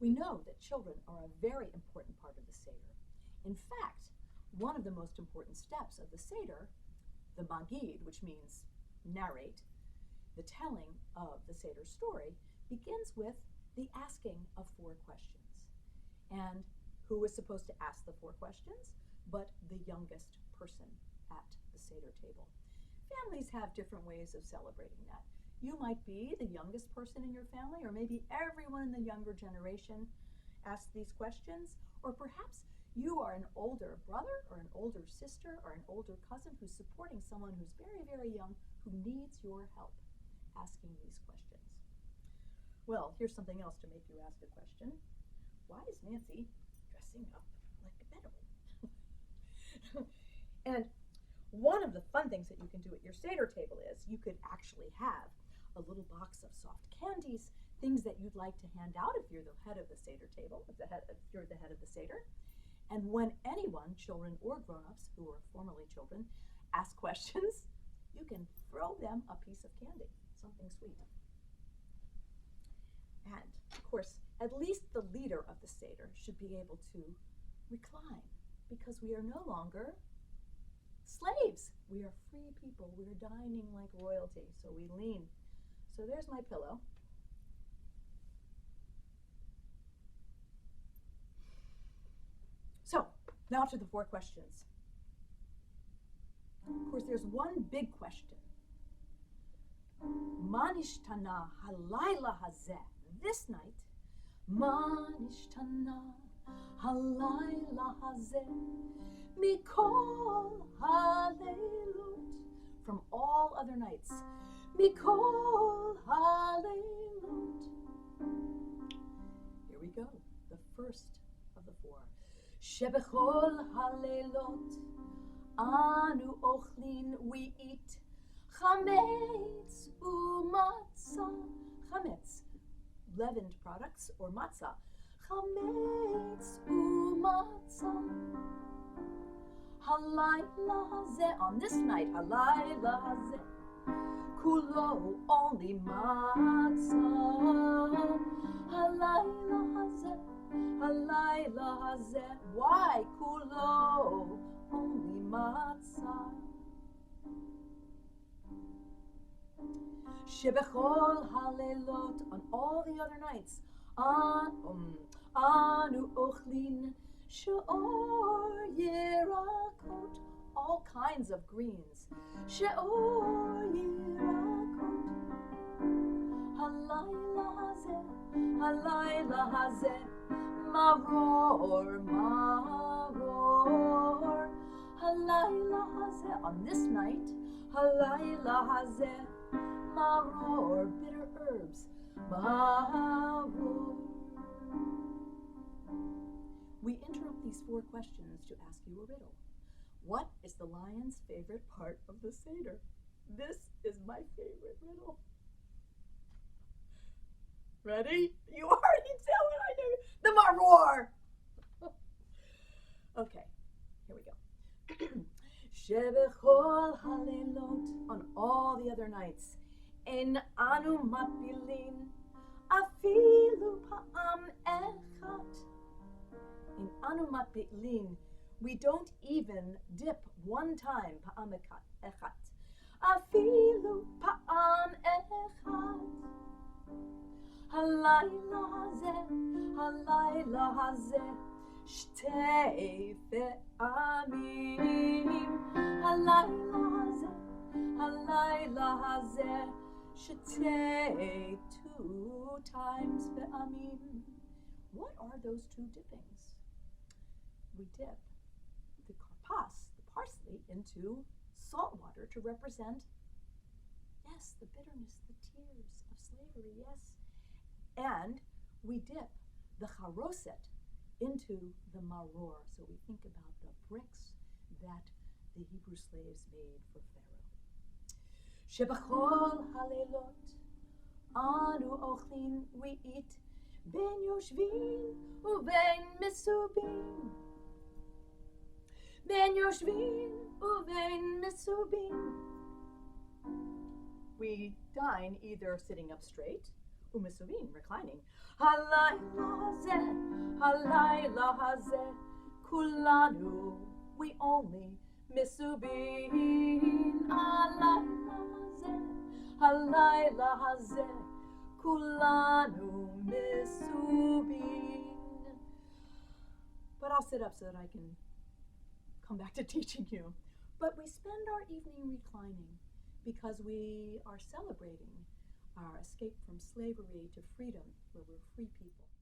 We know that children are a very important part of the Seder. In fact, one of the most important steps of the Seder, the Magid, which means narrate, the telling of the Seder story, begins with the asking of 4 questions. And who is supposed to ask the 4 questions? But the youngest person at the Seder table. Families have different ways of celebrating that. You might be the youngest person in your family, or maybe everyone in the younger generation asks these questions, or perhaps you are an older brother or an older sister or an older cousin who's supporting someone who's very, very young who needs your help asking these questions. Well, here's something else to make you ask a question. Why is Nancy dressing up like a Bedouin? And one of the fun things that you can do at your Seder table is you could actually have a little box of soft candies, things that you'd like to hand out if you're the head of the Seder table, if you're the head of the Seder. And when anyone, children or grown-ups who are formerly children, ask questions, you can throw them a piece of candy, something sweet. And, of course, at least the leader of the Seder should be able to recline, because we are no longer slaves. We are free people. We are dining like royalty, so we lean. So there's my pillow. So, now to the 4 questions. Of course, there's one big question. Ma nishtana halayla hazeh. This night, Ma nishtana halayla hazeh mikol haleilut. From all other nights. Mikol haleilut. Here we go. The first of the 4. Shebechol haleilot anu ochlin, we eat chametz umatzah. Chametz, leavened products, or matzah. Chametz umatzah. Halayla hazeh, on this night, halayla hazeh. Kulo, only matzah. Halayla hazeh, halayla hazeh. Why kulo, only matzah? Shebechol halelot, on all the other nights. Anu ochlin she'or yerakot, all kinds of greens. She'or yerakot. Halayla hazeh, halayla hazeh. Maror, maror. Halayla hazeh, on this night. Halayla hazeh. Maror, bitter herbs. Maror. We interrupt these 4 questions to ask you a riddle. What is the lion's favorite part of the Seder? This is my favorite riddle. Ready? You already tell it, I know. The maror. Okay, here we go. Shebechol halelot, on all the other nights. En anu mapilin afilu pa'am echat. In anu mapilin, we don't even dip one time, pa'am echat. Afilu pa'am echat. Halayla hazeh, halayla hazeh. Shtei fe'amim. Halayla hazeh, halayla hazeh. Shetei, 2 times fe'amim. What are those 2 dippings? We dip the karpas, the parsley, into salt water to represent, yes, the bitterness, the tears of slavery, yes. And we dip the charoset into the maror. So we think about the bricks that the Hebrew slaves made for Pharaoh. Shebachol halelot anu ochlin, we eat ben yoshvin uven mesubin. Ben yoshvin uven mesubin. We dine either sitting up straight umisubin, reclining. Halayla hazeh, kulanu, we only misubin. Halayla hazeh, kulanu misubin. But I'll sit up so that I can come back to teaching you. But we spend our evening reclining because we are celebrating our escape from slavery to freedom, where we're free people.